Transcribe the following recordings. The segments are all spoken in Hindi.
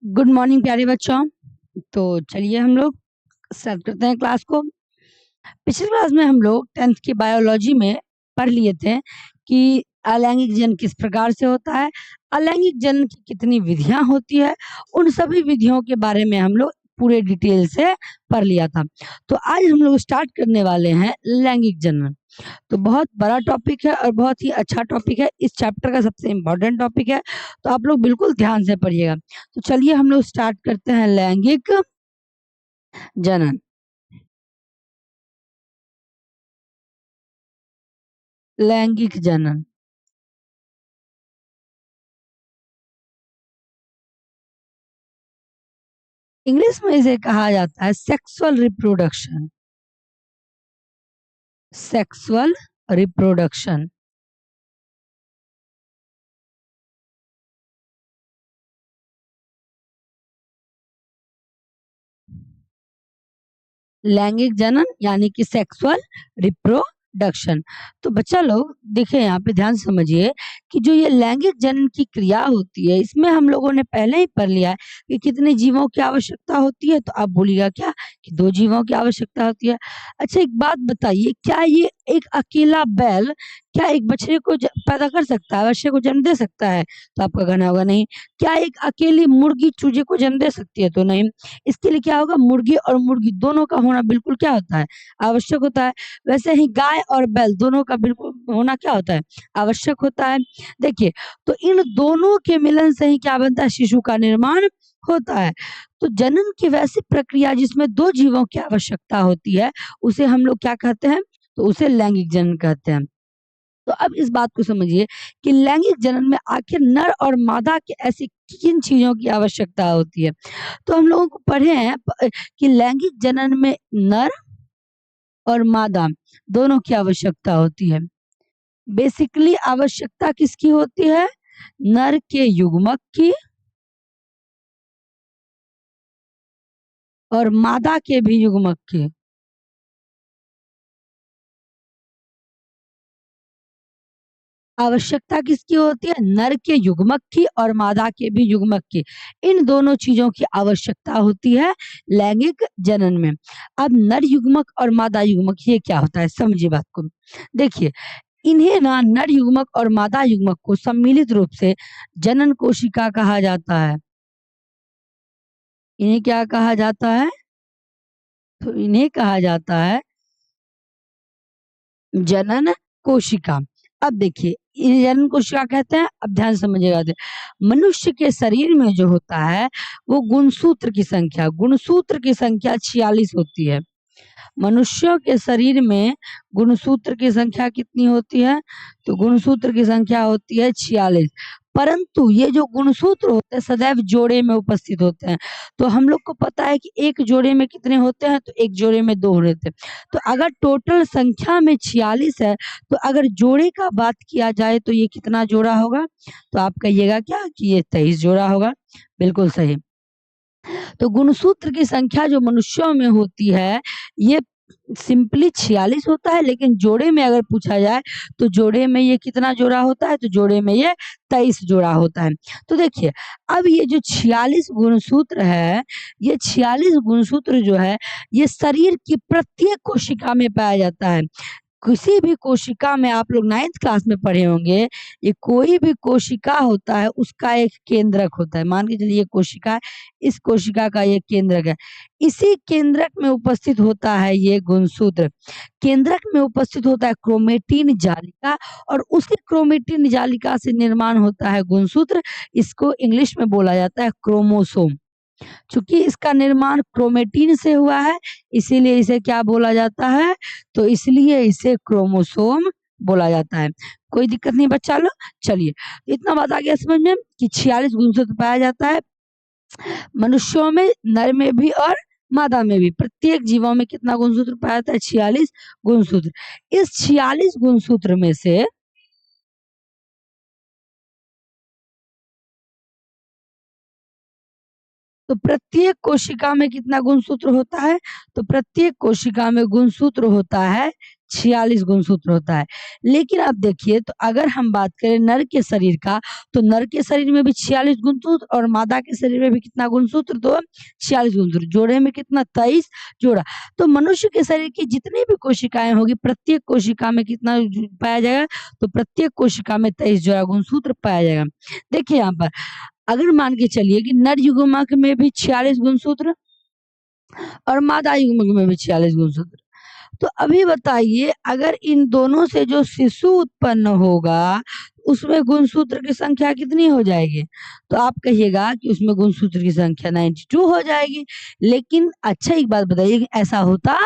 गुड मॉर्निंग प्यारे बच्चों। तो चलिए हम लोग स्टार्ट करते हैं क्लास को। पिछली क्लास में हम लोग 10th की बायोलॉजी में पढ़ लिए थे कि अलैंगिक जनन किस प्रकार से होता है, अलैंगिक जनन की कितनी विधियां होती है। उन सभी विधियों के बारे में हम लोग पूरे डिटेल से पढ़ लिया था। तो आज हम लोग स्टार्ट करने वाले हैं लैंगिक जनन। तो बहुत बड़ा टॉपिक है और बहुत ही अच्छा टॉपिक है, इस चैप्टर का सबसे इम्पोर्टेंट टॉपिक है। तो आप लोग बिल्कुल ध्यान से पढ़िएगा। तो चलिए हम लोग स्टार्ट करते हैं लैंगिक जनन। लैंगिक जनन इंग्लिश में इसे कहा जाता है सेक्सुअल रिप्रोडक्शन। Sexual reproduction. लैंगिक जनन यानी कि सेक्सुअल रिप्रोडक्शन। तो बच्चा लोग देखिए, यहाँ पे ध्यान से समझिए कि जो ये लैंगिक जनन की क्रिया होती है, इसमें हम लोगों ने पहले ही पढ़ लिया है कि कितने जीवों की आवश्यकता होती है। तो आप बोलिएगा क्या कि 2 जीवों की आवश्यकता होती है। अच्छा एक बात बताइए, क्या ये एक अकेला बैल क्या एक बछड़े को पैदा कर सकता है, बच्चे को जन्म दे सकता है? तो आपका कहना होगा नहीं। क्या एक अकेली मुर्गी चूजे को जन्म दे सकती है? तो नहीं। इसके लिए क्या होगा, मुर्गी और मुर्गी दोनों का होना बिल्कुल क्या होता है, आवश्यक होता है। वैसे ही गाय और बैल दोनों का बिल्कुल होना क्या होता है, आवश्यक होता है। देखिए, तो इन दोनों के मिलन से ही क्या बनता है, शिशु का निर्माण होता है। तो जनन की वैसी प्रक्रिया जिसमें 2 जीवों की आवश्यकता होती है, उसे हम लोग क्या कहते हैं, तो उसे लैंगिक जनन कहते हैं। तो अब इस बात को समझिए कि लैंगिक जनन में आखिर नर और मादा के ऐसी किन चीजों की आवश्यकता होती है। तो हम लोगों को पढ़े हैं कि लैंगिक जनन में नर और मादा दोनों की आवश्यकता होती है। बेसिकली आवश्यकता किसकी होती है, नर के युग्मक की और मादा के भी युग्मक की। आवश्यकता किसकी होती है, नर के युग्मक की और मादा के भी युग्मक की। इन दोनों चीजों की आवश्यकता होती है लैंगिक जनन में। अब नर युग्मक और मादा युग्मक ये क्या होता है, समझिए बात को। देखिए, इन्हें ना नर युग्मक और मादा युग्मक को सम्मिलित रूप से जनन कोशिका कहा जाता है। इन्हें क्या कहा जाता है, तो इन्हें कहा जाता है जनन कोशिका। अब देखिए, इन्हें जनन कोशिका कहते हैं। अब ध्यान से समझिएगा। मनुष्य के शरीर में जो होता है वो गुणसूत्र की संख्या 46 होती है। मनुष्यों के शरीर में गुणसूत्र की संख्या कितनी होती है, तो गुणसूत्र की संख्या होती है 46। परंतु ये जो गुणसूत्र होते हैं सदैव जोड़े में उपस्थित होते हैं। तो हम लोग को पता है कि एक जोड़े में कितने होते हैं, तो एक जोड़े में 2 होते हैं। तो अगर टोटल संख्या में 46 है, तो अगर जोड़े का बात किया जाए तो ये कितना जोड़ा होगा, तो आप कहिएगा क्या कि ये 23 जोड़ा होगा। बिल्कुल सही। तो गुणसूत्र की संख्या जो मनुष्यों में होती है ये सिंपली 46 होता है, लेकिन जोड़े में अगर पूछा जाए तो जोड़े में ये कितना जोड़ा होता है, तो जोड़े में ये 23 जोड़ा होता है। तो देखिए, अब ये जो 46 गुणसूत्र है, ये 46 गुणसूत्र जो है ये शरीर की प्रत्येक कोशिका में पाया जाता है। किसी भी कोशिका में आप लोग 9th क्लास में पढ़े होंगे, ये कोई भी कोशिका होता है उसका एक केंद्रक होता है। मान के चलिए ये कोशिका है, इस कोशिका का ये केंद्रक है। इसी केंद्रक में उपस्थित होता है ये गुणसूत्र। केंद्रक में उपस्थित होता है क्रोमेटिन जालिका और उसी क्रोमेटिन जालिका से निर्माण होता है गुणसूत्र। इसको इंग्लिश में बोला जाता है क्रोमोसोम। चूंकि इसका निर्माण क्रोमेटिन से हुआ है, इसीलिए इसे क्या बोला जाता है, तो इसलिए इसे क्रोमोसोम बोला जाता है। कोई दिक्कत नहीं बच्चा लोग। चलिए, इतना बात आ गया समझ में कि 46 गुणसूत्र पाया जाता है मनुष्यों में, नर में भी और मादा में भी। प्रत्येक जीवों में कितना गुणसूत्र पाया जाता है, 46 गुणसूत्र। इस 46 गुणसूत्र में से तो प्रत्येक कोशिका में कितना गुणसूत्र होता है, तो प्रत्येक कोशिका में गुणसूत्र होता है 46 गुणसूत्र होता है। लेकिन अब देखिए, तो अगर हम बात करें नर के शरीर का, तो नर के शरीर में भी 46 गुणसूत्र और मादा के शरीर में भी कितना गुणसूत्र, तो 46 गुणसूत्र, जोड़े में कितना, 23 जोड़ा। तो मनुष्य के शरीर की जितनी भी कोशिकाएं होगी, प्रत्येक कोशिका में कितना पाया जाएगा, तो प्रत्येक कोशिका में 23 जोड़ा गुणसूत्र पाया जाएगा। देखिए यहाँ पर अगर मान के चलिए कि नर युग्मक में भी 46 गुणसूत्र और मादा युग्मक में भी 46 गुणसूत्र, तो अभी बताइए अगर इन दोनों से जो शिशु उत्पन्न होगा, उसमें गुणसूत्र की संख्या कितनी हो जाएगी, तो आप कहिएगा कि उसमें गुणसूत्र की संख्या 92 हो जाएगी। लेकिन अच्छा एक बात बताइए कि ऐसा होता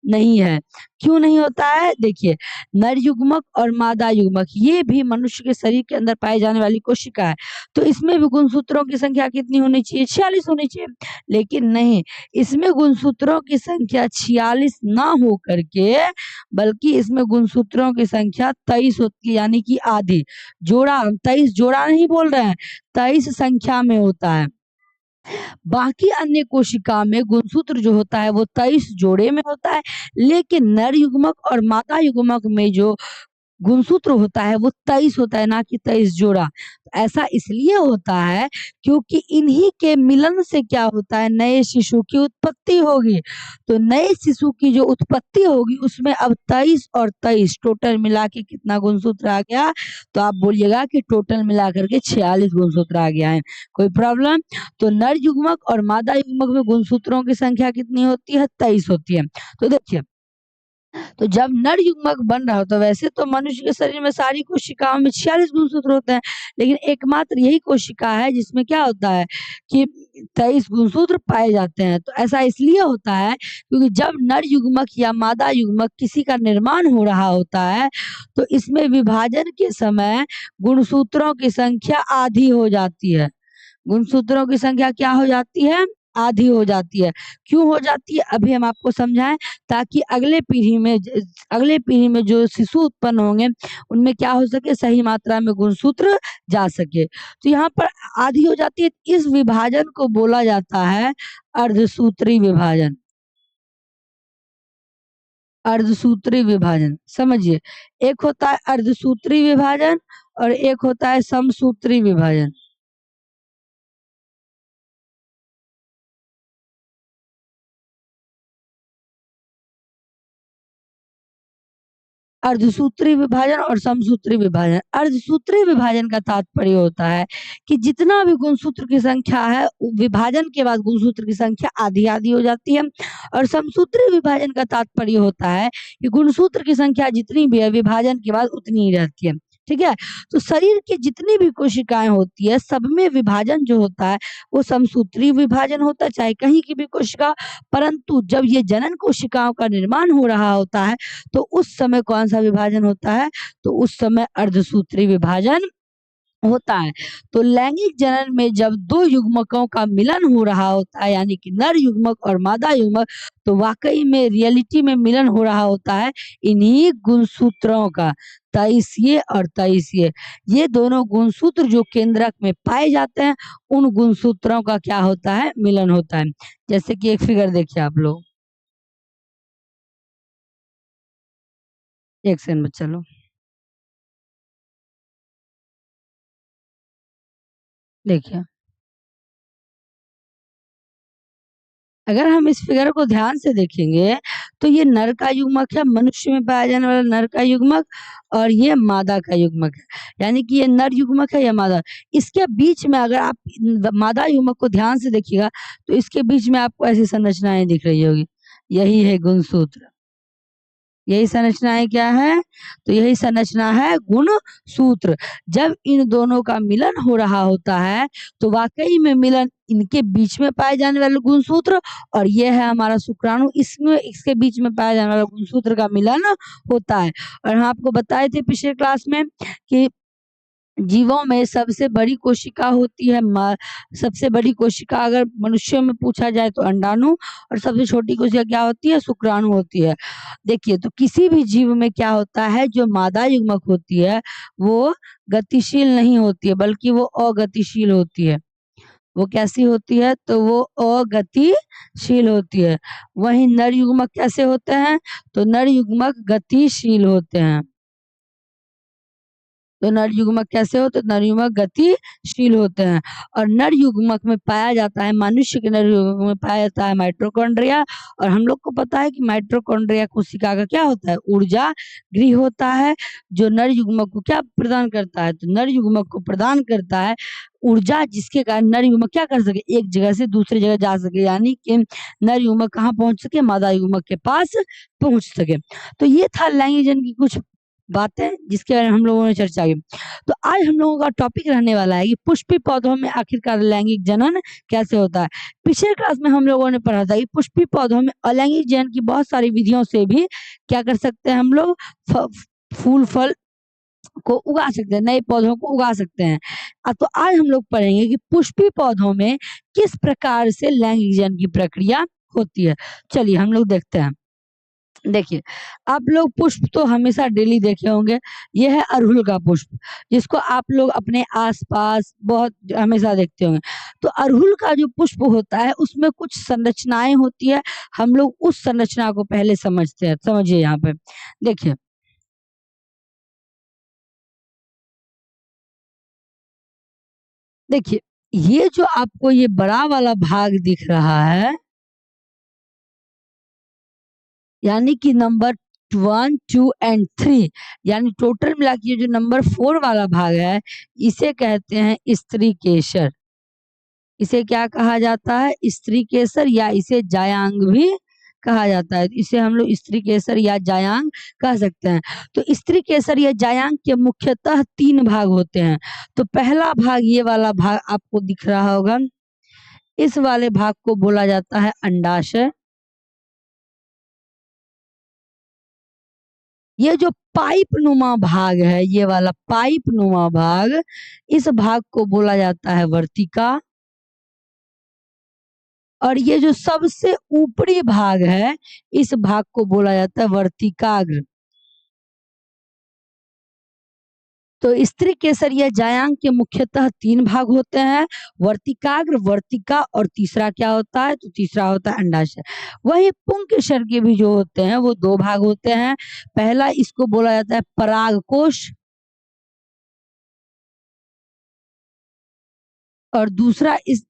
नहीं है। क्यों नहीं होता है? देखिए, नर युग्मक और मादा युग्मक ये भी मनुष्य के शरीर के अंदर पाई जाने वाली कोशिका है, तो इसमें भी गुणसूत्रों की संख्या कितनी होनी चाहिए, 46 होनी चाहिए। लेकिन नहीं, इसमें गुणसूत्रों की संख्या 46 ना हो करके बल्कि इसमें गुणसूत्रों की संख्या 23 होती है, यानी कि आधी जोड़ा। 23 जोड़ा नहीं बोल रहे हैं, 23 संख्या में होता है। बाकी अन्य कोशिका में गुणसूत्र जो होता है वो 23 जोड़े में होता है, लेकिन नर युग्मक और मादा युग्मक में जो गुणसूत्र होता है वो 23 होता है, ना कि 23 जोड़ा। ऐसा इसलिए होता है क्योंकि इन्हीं के मिलन से क्या होता है, नए शिशु की उत्पत्ति होगी। तो नए शिशु की जो उत्पत्ति होगी उसमें अब 23 और 23 टोटल मिला के कितना गुणसूत्र आ गया, तो आप बोलिएगा कि टोटल मिला करके 46 गुणसूत्र आ गया है। कोई प्रॉब्लम? तो नर युग्मक और मादा युग्मक में गुणसूत्रों की संख्या कितनी होती है, 23 होती है। तो देखिए, तो जब नर युग्मक बन रहा होता है, वैसे तो मनुष्य के शरीर में सारी कोशिकाओं में 46 गुणसूत्र होते हैं, लेकिन एकमात्र यही कोशिका है जिसमें क्या होता है कि 23 गुणसूत्र पाए जाते हैं। तो ऐसा इसलिए होता है क्योंकि जब नर युग्मक या मादा युग्मक किसी का निर्माण हो रहा होता है, तो इसमें विभाजन के समय गुणसूत्रों की संख्या आधी हो जाती है। गुणसूत्रों की संख्या क्या हो जाती है, आधी हो जाती है। क्यों हो जाती है, अभी हम आपको समझाएं, ताकि अगले पीढ़ी में जो शिशु उत्पन्न होंगे उनमें क्या हो सके, सही मात्रा में गुणसूत्र जा सके। तो यहाँ पर आधी हो जाती है। इस विभाजन को बोला जाता है अर्धसूत्री विभाजन। अर्धसूत्री विभाजन समझिए, एक होता है अर्धसूत्री विभाजन और एक होता है समसूत्री विभाजन। अर्धसूत्री विभाजन और समसूत्री विभाजन। अर्धसूत्री विभाजन का तात्पर्य होता है कि जितना भी गुणसूत्र की संख्या है, विभाजन के बाद गुणसूत्र की संख्या आधी आधी हो जाती है। और समसूत्री विभाजन का तात्पर्य होता है कि गुणसूत्र की संख्या जितनी भी है, विभाजन के बाद उतनी ही रहती है। ठीक है, तो शरीर की जितनी भी कोशिकाएं होती है, सब में विभाजन जो होता है वो समसूत्री विभाजन होता है, चाहे कहीं की भी कोशिका। परंतु जब ये जनन कोशिकाओं का निर्माण हो रहा होता है, तो उस समय कौन सा विभाजन होता है, तो उस समय अर्धसूत्री विभाजन होता है। तो लैंगिक जनन में जब दो युग्मकों का मिलन हो रहा होता है, यानी कि नर युग्मक और मादा युग्मक, तो वाकई में रियलिटी में मिलन हो रहा होता है इन्हीं गुणसूत्रों का, 23 और 23। ये दोनों गुणसूत्र जो केंद्रक में पाए जाते हैं, उन गुणसूत्रों का क्या होता है, मिलन होता है। जैसे कि एक फिगर देखिए आप लोग, एक सेकंड में चलो देखिए, अगर हम इस फिगर को ध्यान से देखेंगे तो ये नर का युग्मक है, मनुष्य में पाया जाने वाला नर का युग्मक, और ये मादा का युग्मक है, यानी कि ये नर युग्मक है या मादा। इसके बीच में अगर आप मादा युग्मक को ध्यान से देखिएगा तो इसके बीच में आपको ऐसी संरचनाएं दिख रही होगी, यही है गुणसूत्र। यही संरचनाएं क्या है, तो यही संरचना है गुण सूत्र। जब इन दोनों का मिलन हो रहा होता है, तो वाकई में मिलन इनके बीच में पाए जाने वाले गुणसूत्र, और ये है हमारा शुक्राणु, इसमें इसके बीच में पाए जाने वाला गुणसूत्र का मिलन होता है। और हम आपको बताए थे पिछले क्लास में कि जीवों में सबसे बड़ी कोशिका होती है सबसे बड़ी कोशिका अगर मनुष्यों में पूछा जाए तो अंडाणु, और सबसे छोटी कोशिका क्या होती है, शुक्राणु होती है। देखिए, तो किसी भी जीव में क्या होता है, जो मादा युग्मक होती है वो गतिशील नहीं होती है, बल्कि वो अगतिशील होती है। वो कैसी होती है? तो वो अगतिशील होती है। वहीं नर युग्मक कैसे होते हैं? तो नर युग्मक गतिशील होते हैं। तो नर युग्मक कैसे होते हैं? नर युग्मक गतिशील होते हैं। और नर युग्मक में पाया जाता है, मनुष्य के नर युग्मक में पाया जाता है माइटोकॉन्ड्रिया। और हम लोग को पता है कि माइटोकॉन्ड्रिया कोशिका का क्या होता है? ऊर्जा गृह होता है, जो नर युग्मक को क्या प्रदान करता है? तो नर युग्मक को प्रदान करता है ऊर्जा, जिसके कारण नर युग्मक क्या कर सके? एक जगह से दूसरी जगह जा सके, यानी कि नर युग्मक कहाँ पहुंच सके? मादा युग्मक के पास पहुंच सके। तो ये था लैंगिक जनन की कुछ बातें जिसके बारे में हम लोगों ने चर्चा की। तो आज हम लोगों का टॉपिक रहने वाला है कि पुष्पी पौधों में आखिरकार लैंगिक जनन कैसे होता है। पिछले क्लास में हम लोगों ने पढ़ा था कि पुष्पी पौधों में अलैंगिक जनन की बहुत सारी विधियों से भी क्या कर सकते हैं हम लोग? फूल फल को उगा सकते हैं, नए पौधों को उगा सकते हैं। तो आज हम लोग पढ़ेंगे कि पुष्पी पौधों में किस प्रकार से लैंगिक जनन की प्रक्रिया होती है। चलिए हम लोग देखते हैं। देखिए, आप लोग पुष्प तो हमेशा डेली देखे होंगे। ये है अड़हुल का पुष्प, जिसको आप लोग अपने आसपास बहुत हमेशा देखते होंगे। तो अड़हुल का जो पुष्प होता है उसमें कुछ संरचनाएं होती है। हम लोग उस संरचना को पहले समझते हैं। समझिए यहाँ पे देखिए, देखिए ये जो आपको ये बड़ा वाला भाग दिख रहा है, यानी कि नंबर 1, 2 एंड 3, यानी टोटल मिला के ये जो नंबर 4 वाला भाग है, इसे कहते हैं स्त्री केसर। इसे क्या कहा जाता है? स्त्री केसर, या इसे जायांग भी कहा जाता है। इसे हम लोग स्त्री केसर या जायांग कह सकते हैं। तो स्त्री केसर या जायांग के मुख्यतः 3 भाग होते हैं। तो पहला भाग, ये वाला भाग आपको दिख रहा होगा, इस वाले भाग को बोला जाता है अंडाशय। ये जो पाइप नुमा भाग है, ये वाला पाइप नुमा भाग, इस भाग को बोला जाता है वर्तिका। और ये जो सबसे ऊपरी भाग है, इस भाग को बोला जाता है वर्तिकाग्र। तो स्त्री केसर या जायांग के मुख्यतः 3 भाग होते हैं, वर्तिकाग्र, वर्तिका, और तीसरा क्या होता है? तो तीसरा होता है अंडाशय। वही पुंकेसर के भी जो होते हैं वो 2 भाग होते हैं। पहला इसको बोला जाता है परागकोश, और दूसरा इस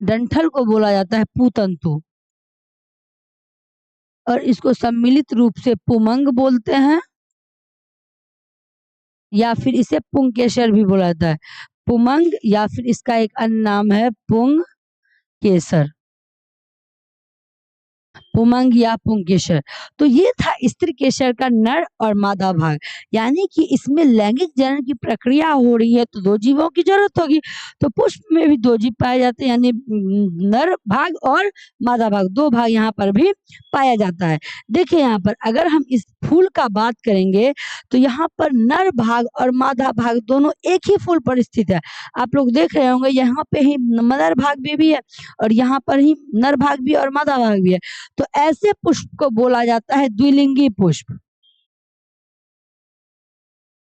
डंठल को बोला जाता है पुतंतु, और इसको सम्मिलित रूप से पुमंग बोलते हैं, या फिर इसे पुंकेसर भी बोला जाता है। पुमंग, या फिर इसका एक अन्य नाम है पुंग केसर, पुमंग या पुंकेसर। तो ये था स्त्री केसर का नर और मादा भाग, यानी कि इसमें लैंगिक जनन की प्रक्रिया हो रही है तो 2 जीवों की जरूरत होगी। तो पुष्प में भी 2 जीव पाए जाते हैं, यानी नर भाग और मादा भाग, 2 भाग यहाँ पर भी पाया जाता है। देखिए यहाँ पर अगर हम इस फूल का बात करेंगे तो यहाँ पर नर भाग और मादा भाग दोनों एक ही फूल पर स्थित है। आप लोग देख रहे होंगे यहाँ पे ही नर भाग भी है, और यहाँ पर ही नर भाग भी और मादा भाग भी है। तो ऐसे पुष्प को बोला जाता है द्विलिंगी पुष्प।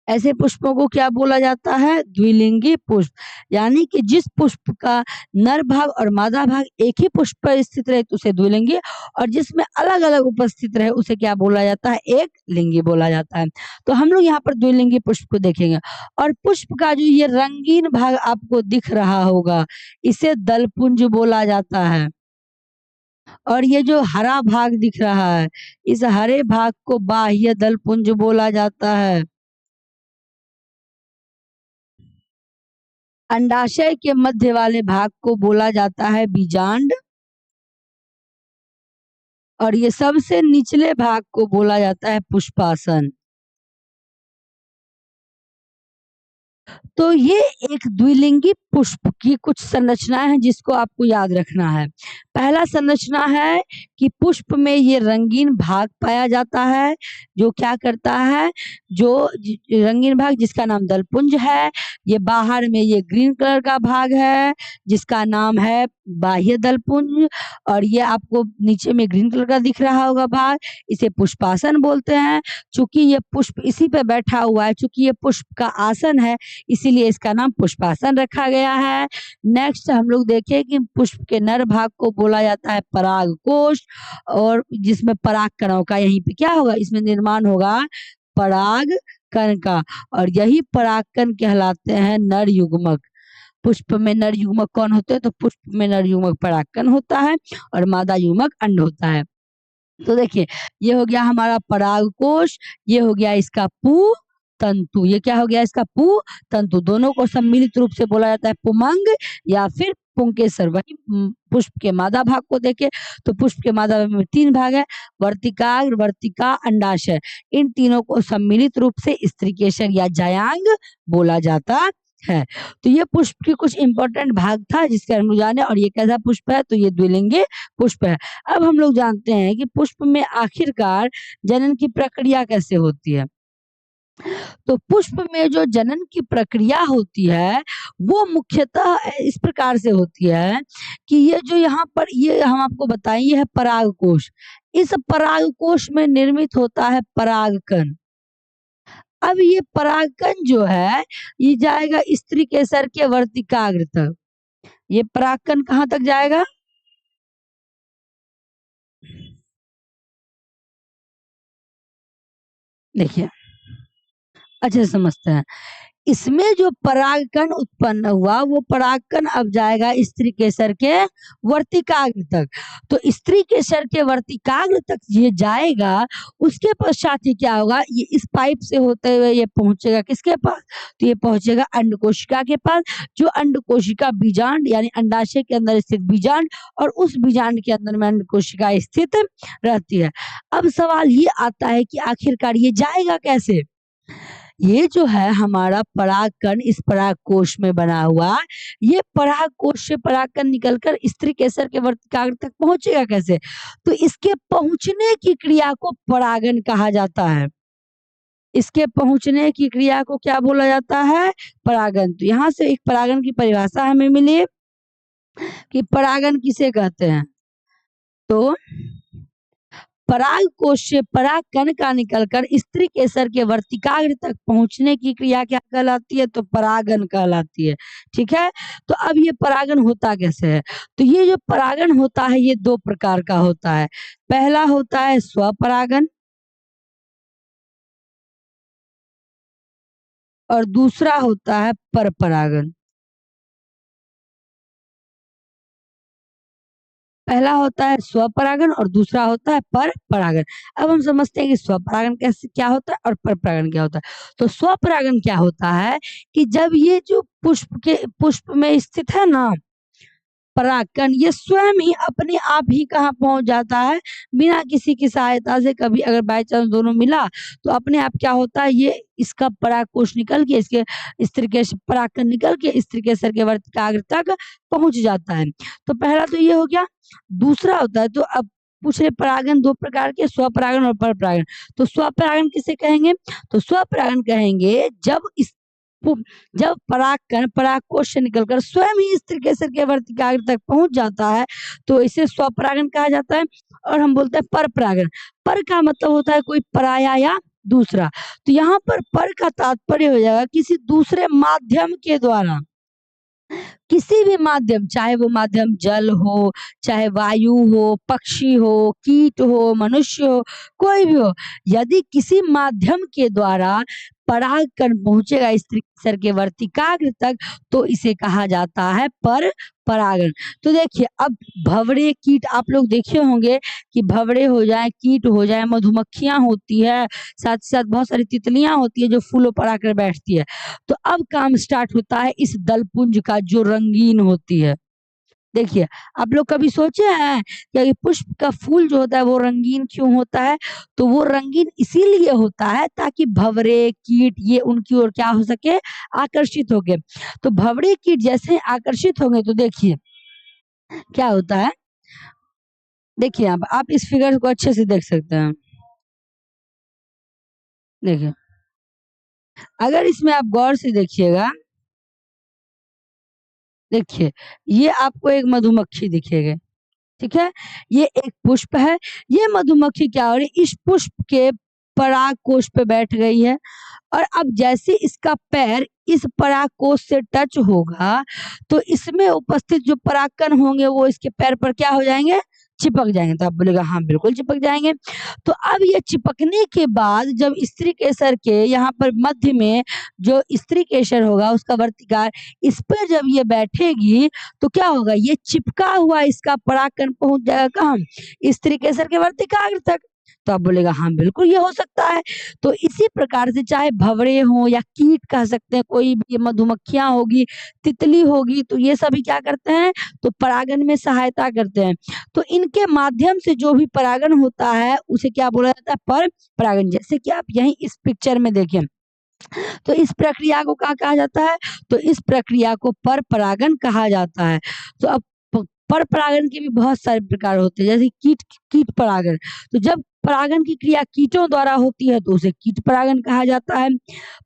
ऐसे पुष्पों को क्या बोला जाता है? द्विलिंगी पुष्प। यानी कि जिस पुष्प का नर भाग और मादा भाग एक ही पुष्प पर स्थित रहे तो उसे द्विलिंगी, और जिसमें अलग अलग उपस्थित रहे उसे क्या बोला जाता है? एक लिंगी बोला जाता है। तो हम लोग यहाँ पर द्विलिंगी पुष्प को देखेंगे। और पुष्प का जो ये रंगीन भाग आपको दिख रहा होगा, इसे दलपुंज बोला जाता है। और ये जो हरा भाग दिख रहा है, इस हरे भाग को बाह्य दलपुंज बोला जाता है। अंडाशय के मध्य वाले भाग को बोला जाता है बीजांड, और ये सबसे निचले भाग को बोला जाता है पुष्पासन। तो ये एक द्विलिंगी पुष्प की कुछ संरचनाएं हैं जिसको आपको याद रखना है। पहला संरचना है कि पुष्प में ये रंगीन भाग पाया जाता है, जो क्या करता है? जो रंगीन भाग जिसका नाम दलपुंज है, ये बाहर में ये ग्रीन कलर का भाग है जिसका नाम है बाह्य दलपुंज, और ये आपको नीचे में ग्रीन कलर का दिख रहा होगा भाग, इसे पुष्पासन बोलते हैं। चूंकि ये पुष्प इसी पे बैठा हुआ है, चूंकि ये पुष्प का आसन है, इसीलिए इसका नाम पुष्पासन रखा गया है। नेक्स्ट हम लोग देखें कि पुष्प के नर भाग को बोला जाता है परागकोश, और जिसमें पराग कणों का यहीं पे क्या होगा, इसमें निर्माण होगा पराग कण का, और यही परागकण कहलाते हैं नर युग्मक। पुष्प में नर युग्मक कौन होते हैं, तो पुष्प में नर युग्मक परागकण होता है और मादा युग्मक अंड होता है। तो देखिए ये हो गया हमारा परागकोश, ये हो गया इसका पू तंतु, ये क्या हो गया इसका पू तंतु। दोनों को सम्मिलित रूप से बोला जाता है पुमंग या फिर पुंकेसर। वही पुष्प के मादा भाग को देखे तो पुष्प के मादा भाग में 3 भाग है, वर्तिकाग्र, वर्तिका, अंडाशय। इन तीनों को सम्मिलित रूप से स्त्रीकेसर या जायांग बोला जाता है। तो ये पुष्प के कुछ इंपॉर्टेंट भाग था जिसके हम लोग जाने, और ये कैसा पुष्प है, तो ये द्विलिंगी पुष्प है। अब हम लोग जानते हैं कि पुष्प में आखिरकार जनन की प्रक्रिया कैसे होती है। तो पुष्प में जो जनन की प्रक्रिया होती है वो मुख्यतः इस प्रकार से होती है कि ये जो यहाँ पर ये हम आपको बताएं, ये है परागकोश। इस परागकोश में निर्मित होता है परागकण। अब ये परागकण जो है ये जाएगा स्त्री केसर के वर्तिकाग्र तक। ये परागकण कहाँ तक जाएगा, देखिए अच्छे से समझते हैं। इसमें जो परागकण उत्पन्न हुआ वो परागकण अब जाएगा स्त्री केसर के वर्तिकाग्र तक। तो स्त्री केसर के वर्तिकाग्र तक ये जाएगा, उसके पश्चात ही क्या होगा, ये इस पाइप से होते हुए ये पहुंचेगा किसके पास, तो ये पहुंचेगा अंड कोशिका के पास। जो अंड कोशिका बीजांड यानी अंडाशय के अंदर स्थित बीजांड, और उस बीजांड के अंदर में अंड कोशिका स्थित रहती है। अब सवाल ये आता है कि आखिरकार ये जाएगा कैसे। ये जो है हमारा परागकण इस परागकोश में बना हुआ, ये परागकोश से परागकण निकलकर स्त्री केसर के वर्तिकाग्र तक पहुंचेगा कैसे, तो इसके पहुंचने की क्रिया को परागन कहा जाता है। इसके पहुंचने की क्रिया को क्या बोला जाता है, परागन। तो यहाँ से एक परागन की परिभाषा हमें मिली कि परागन किसे कहते हैं, तो पराग कोश से पराग कण का निकलकर स्त्री केसर के वर्तिकाग्र तक पहुंचने की क्रिया क्या कहलाती है, तो परागन कहलाती है। ठीक है, तो अब ये परागन होता कैसे है, तो ये जो परागन होता है ये 2 प्रकार का होता है। पहला होता है स्वपरागन और दूसरा होता है परपरागन। पहला होता है स्वपरागन और दूसरा होता है पर परागन। अब हम समझते हैं कि स्वपरागन कैसे क्या होता है और पर परागन क्या होता है। तो स्वपरागन क्या होता है कि जब ये जो पुष्प में स्थित है ना परागकण, ये स्वयं ही अपने आप ही कहाँ पहुंच जाता है, बिना किसी की सहायता से। कभी अगर बाय चांस दोनों मिला तो अपने आप क्या होता है, ये इसका परागकोश निकल के इसके स्त्री के परागकण निकल के स्त्री केसर के वर्तिकाग्र तक पहुंच जाता है। तो पहला तो ये हो गया। दूसरा होता है, तो अब पूछ रहे परागन 2 प्रकार के, स्वपरागन और परपरागन। तो स्वपरागन किसे कहेंगे, तो स्वपरागन कहेंगे जब परागकण परागकोश से निकलकर स्वयं ही स्त्री केसर के वर्तिकाग्र तक पहुंच जाता है, तो इसे स्वपरागन कहा जाता है। और हम बोलते हैं परपरागन। पर का मतलब होता है कोई पराया या दूसरा। तो यहाँ पर का तात्पर्य हो जाएगा किसी दूसरे माध्यम के द्वारा, किसी भी माध्यम, चाहे वो माध्यम जल हो, चाहे वायु हो, पक्षी हो, कीट हो, मनुष्य हो, कोई भी हो, यदि किसी माध्यम के द्वारा परागकण पहुंचेगा स्त्री केसर के वर्तिकाग्र तक, तो इसे कहा जाता है पर परागन। तो देखिए अब भंवरे कीट आप लोग देखे होंगे कि भंवरे हो जाए, कीट हो जाए, मधुमक्खियां होती है, साथ ही साथ बहुत सारी तितलियां होती है जो फूलों पर आकर बैठती है। तो अब काम स्टार्ट होता है इस दलपुंज का जो रंगीन होती है। देखिए आप लोग कभी सोचे हैं कि ये पुष्प का फूल जो होता है वो रंगीन क्यों होता है, तो वो रंगीन इसीलिए होता है ताकि भंवरे कीट ये उनकी ओर क्या हो सके, आकर्षित हो गए। तो भंवरे कीट जैसे आकर्षित होंगे तो देखिए क्या होता है। देखिए आप इस फिगर को अच्छे से देख सकते हैं। देखिए अगर इसमें आप गौर से देखिएगा, देखिए ये आपको एक मधुमक्खी दिखेगी, ठीक है, ये एक पुष्प है। ये मधुमक्खी क्या हो रही, इस पुष्प के पराग कोश पे बैठ गई है और अब जैसे इसका पैर इस पराग कोश से टच होगा तो इसमें उपस्थित जो परागकण होंगे वो इसके पैर पर क्या हो जाएंगे, चिपक जाएंगे। तो आप बोलेगा हाँ बिल्कुल चिपक जाएंगे। तो अब ये चिपकने के बाद जब स्त्री केसर के यहाँ पर मध्य में जो स्त्री केसर होगा उसका वर्तिकार इस पर जब ये बैठेगी तो क्या होगा, ये चिपका हुआ इसका परागकण पहुंच जाएगा कहाँ, स्त्री केसर के वर्तिकाग्र तक। तो आप बोलेगा हाँ बिल्कुल ये हो सकता है। तो इसी प्रकार से चाहे भंवरे हो या कीट कह सकते हैं, कोई भी मधुमक्खियां होगी, तितली होगी, तो ये सभी क्या करते हैं, तो परागन में सहायता करते हैं। तो इनके माध्यम से जो भी परागन होता है उसे क्या बोला जाता है, पर परागन। जैसे कि आप यहीं इस पिक्चर में देखें तो इस प्रक्रिया को क्या कहा जाता है, तो इस प्रक्रिया को पर परागन कहा जाता है। तो अब पर परागन के भी बहुत सारे प्रकार होते हैं, जैसे कीट कीट परागन। तो जब परागन की क्रिया कीटों द्वारा होती है तो उसे कीट परागन कहा जाता है।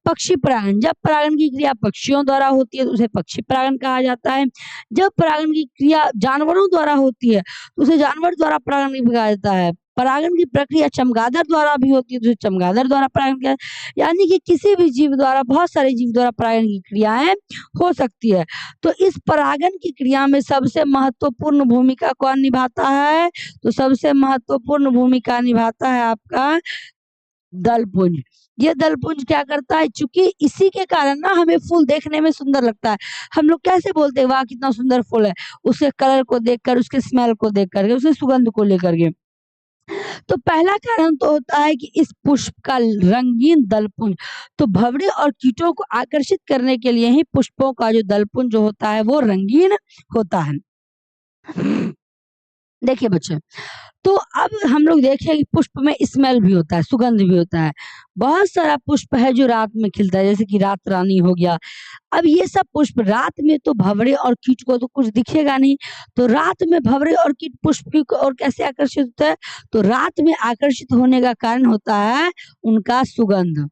पक्षी परागन, जब परागन की क्रिया पक्षियों द्वारा होती है तो उसे पक्षी परागन कहा जाता है। जब परागन की क्रिया जानवरों द्वारा होती है तो उसे जानवर द्वारा परागन कहा जाता है। परागन की प्रक्रिया चमगादड़ द्वारा भी होती है तो उसे चमगादड़ द्वारा परागन किया, यानी कि किसी भी जीव द्वारा, बहुत सारे जीव द्वारा परागन की क्रियाएं हो सकती है। तो इस परागन की क्रिया में सबसे महत्वपूर्ण भूमिका कौन निभाता है, तो सबसे महत्वपूर्ण भूमिका निभाता है आपका दलपुंज। ये दलपुंज क्या करता है, चूंकि इसी के कारण ना हमें फूल देखने में सुंदर लगता है। हम लोग कैसे बोलते हैं वाह कितना सुंदर फूल है, उसके कलर को देखकर, उसके स्मेल को देख करके, उसके सुगंध को लेकर के। तो पहला कारण तो होता है कि इस पुष्प का रंगीन दलपुंज, तो भंवरे और कीटों को आकर्षित करने के लिए ही पुष्पों का जो दलपुंज जो होता है वो रंगीन होता है। देखिए बच्चे, तो अब हम लोग देखें कि पुष्प में स्मेल भी होता है, सुगंध भी होता है। बहुत सारा पुष्प है जो रात में खिलता है, जैसे कि रात रानी हो गया। अब ये सब पुष्प रात में तो भंवरे और कीट को तो कुछ दिखेगा नहीं, तो रात में भंवरे और कीट पुष्प की ओर कैसे आकर्षित होता है, तो रात में आकर्षित होने का कारण होता है उनका सुगंध।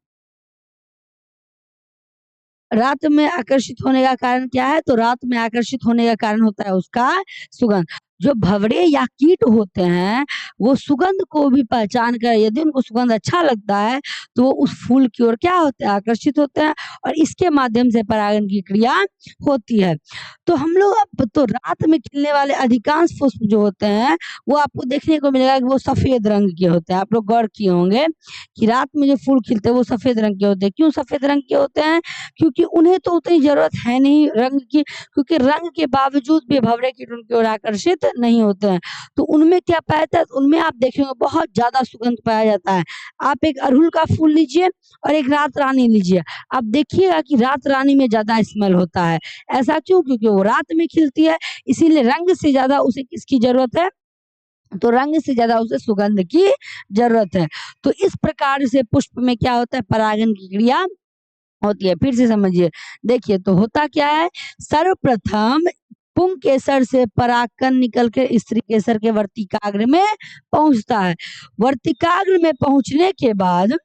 रात में आकर्षित होने का कारण क्या है, तो रात में आकर्षित होने का कारण होता है उसका सुगंध। जो भंवरे या कीट होते हैं वो सुगंध को भी पहचान कर, यदि उनको सुगंध अच्छा लगता है तो वो उस फूल की ओर क्या होते हैं, आकर्षित होते हैं, और इसके माध्यम से परागन की क्रिया होती है। तो हम लोग अब तो रात में खिलने वाले अधिकांश पुष्प जो होते हैं वो आपको देखने को मिलेगा कि वो सफेद रंग के होते हैं। आप लोग गौर किए होंगे कि रात में जो फूल खिलते हैं वो सफेद रंग के होते हैं। क्यों सफेद रंग के होते हैं, क्योंकि उन्हें तो उतनी जरूरत है नहीं रंग की, क्योंकि रंग के बावजूद भी भंवरे कीट उनकी ओर आकर्षित नहीं होते हैं। तो उनमें क्या पाया जाता है, उनमें आप देखेंगे बहुत ज्यादा सुगंध पाया जाता है। आप एक अड़हुल का फूल लीजिए और एक रात रानी लीजिए, आप देखिएगा कि रात रानी में ज्यादा स्मेल होता है। ऐसा क्यों, क्योंकि वो रात में खिलती है, इसीलिए रंग से ज्यादा उसे किसकी जरूरत है, तो रंग से ज्यादा उसे सुगंध की जरूरत है। तो इस प्रकार से पुष्प में क्या होता है, परागन की क्रिया होती है। फिर से समझिए, देखिए तो होता क्या है, सर्वप्रथम पुंग केसर से परागकण निकल के स्त्री केसर के वर्तिकाग्र में पहुंचता है। वर्तिकाग्र में पहुंचने के बाद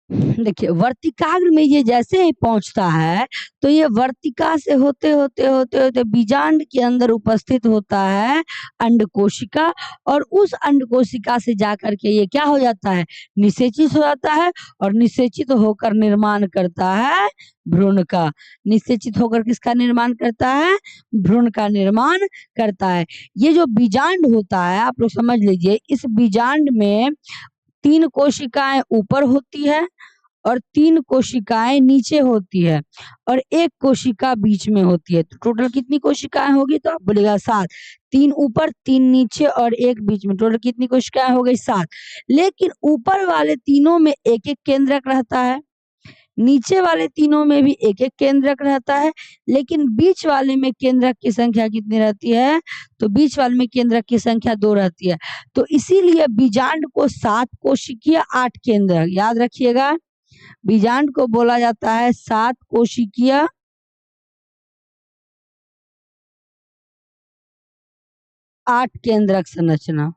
देखिए वर्तिकाग्र में ये जैसे ही पहुंचता है तो ये वर्तिका से होते होते होते होते बीजांड के अंदर उपस्थित होता है अंड कोशिका, और उस अंड कोशिका से जाकर के ये क्या हो जाता है, निषेचित हो जाता है, और निषेचित होकर निर्माण करता है भ्रूण का। निषेचित होकर किसका निर्माण करता है, भ्रूण का निर्माण करता है। ये जो बीजांड होता है आप लोग समझ लीजिए, इस बीजांड में 3 कोशिकाएं ऊपर होती है और 3 कोशिकाएं नीचे होती है, और 1 कोशिका बीच में होती है। तो टोटल कितनी कोशिकाएं होगी, तो आप बोलेगा 7। 3 ऊपर, 3 नीचे और 1 बीच में, टोटल कितनी कोशिकाएं हो गई, 7। लेकिन ऊपर वाले तीनों में एक एक केंद्रक रहता है, नीचे वाले तीनों में भी एक एक केंद्रक रहता है, लेकिन बीच वाले में केंद्रक की संख्या कितनी रहती है, तो बीच वाले में केंद्रक की संख्या 2 रहती है। तो इसीलिए बीजांड को 7 कोशिकीय 8 केंद्रक, याद रखिएगा, बीजांड को बोला जाता है 7 कोशिकीय 8 केंद्रक संरचना।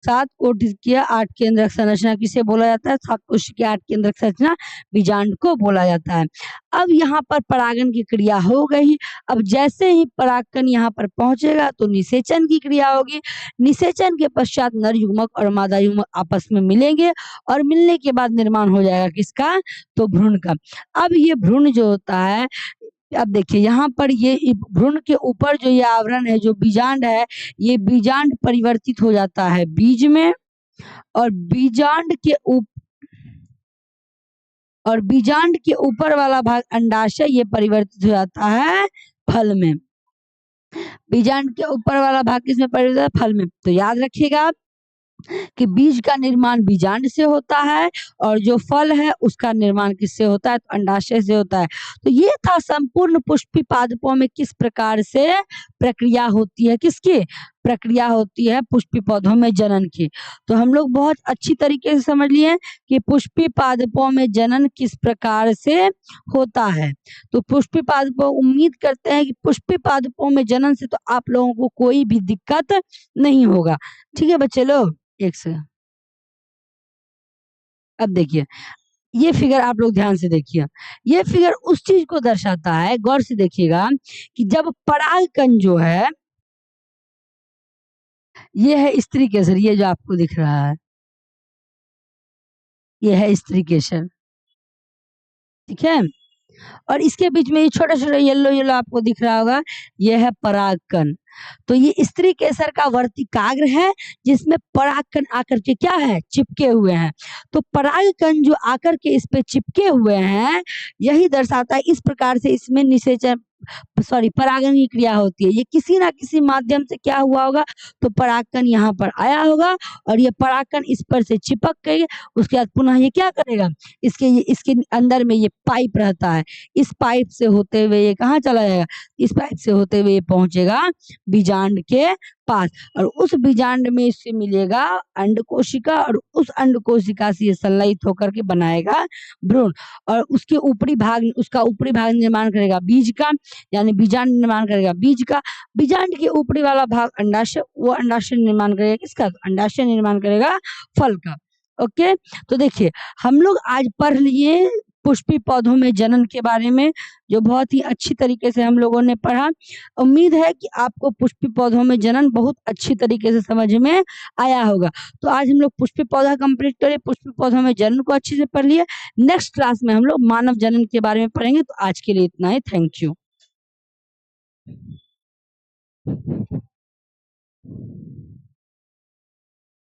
सात कोशिकीय आठ केंद्रक संरचना किसे बोला जाता है? सात कोशिकीय आठ केंद्रक संरचना बीजांड को बोला जाता है। अब यहाँ पर परागण की क्रिया हो गई। अब जैसे ही परागकण यहाँ पर पहुंचेगा तो निषेचन की क्रिया होगी। निषेचन के पश्चात नर युग्मक और मादा युग्मक आपस में मिलेंगे और मिलने के बाद निर्माण हो जाएगा किसका? तो भ्रूण का। अब ये भ्रूण जो होता है, अब देखिए यहाँ पर ये भ्रूण के ऊपर जो ये आवरण है, जो बीजांड है, ये बीजांड परिवर्तित हो जाता है बीज में, और बीजांड के ऊपर वाला भाग अंडाशय, ये परिवर्तित हो जाता है फल में। बीजांड के ऊपर वाला भाग किसमें परिवर्तित होता है? फल में। तो याद रखिएगा कि बीज का निर्माण बीजांड से होता है और जो फल है उसका निर्माण किससे होता है? तो अंडाशय से होता है। तो ये था संपूर्ण पुष्पी पादपों में किस प्रकार से प्रक्रिया होती है, किसकी प्रक्रिया होती है? पुष्पी पौधों में जनन की। तो हम लोग बहुत अच्छी तरीके से समझ लिए कि पुष्पी पादपों में जनन किस प्रकार से होता है। तो पुष्पी पादपों, उम्मीद करते हैं कि पुष्पी पादपों में जनन से तो आप लोगों को कोई भी दिक्कत नहीं होगा। ठीक है बच्चे लोग, एक से अब देखिए ये फिगर आप लोग ध्यान से देखिए। ये फिगर उस चीज को दर्शाता है, गौर से देखिएगा, कि जब परागकण जो है, ये है स्त्री केसर, ये जो आपको दिख रहा है, ये है स्त्री केसर, ठीक है। और इसके बीच में ये छोटा छोटा येलो येलो आपको दिख रहा होगा, ये है परागकण। तो ये स्त्री केसर का वर्तिकाग्र है जिसमें परागकण आकर के क्या है? चिपके हुए हैं। तो परागकण जो आकर के इस पे चिपके हुए हैं, यही दर्शाता है, इस प्रकार से इसमें निषेचन, सॉरी, परागण की क्रिया होती है। ये किसी ना किसी माध्यम से क्या हुआ होगा? तो परागकण यहाँ पर आया होगा और ये परागकण इस पर से चिपक गई। उसके बाद पुनः ये क्या करेगा? इसके अंदर में ये पाइप रहता है, इस पाइप से होते हुए ये कहाँ चला जाएगा? इस पाइप से होते हुए ये पहुंचेगा बीजांड के पास, और उस बीजांड में इससे मिलेगा अंड कोशिका, और उस अंड कोशिका से ये संलयित होकर के बनाएगा भ्रूण, और उसका ऊपरी भाग निर्माण करेगा बीज का, यानी बीजांड निर्माण करेगा बीज का। बीजांड के ऊपरी वाला भाग अंडाशय, वो अंडाशय निर्माण करेगा किसका? अंडाशय निर्माण करेगा फल का। ओके, तो देखिए हम लोग आज पढ़ लिए पुष्पी पौधों में जनन के बारे में, जो बहुत ही अच्छी तरीके से हम लोगों ने पढ़ा। उम्मीद है कि आपको पुष्पी पौधों में जनन बहुत अच्छी तरीके से समझ में आया होगा। तो आज हम लोग पुष्पी पौधा कंप्लीट करें, पुष्पी पौधों में जनन को अच्छे से पढ़ लिए। नेक्स्ट क्लास में हम लोग मानव जनन के बारे में पढ़ेंगे। तो आज के लिए इतना ही, थैंक यू।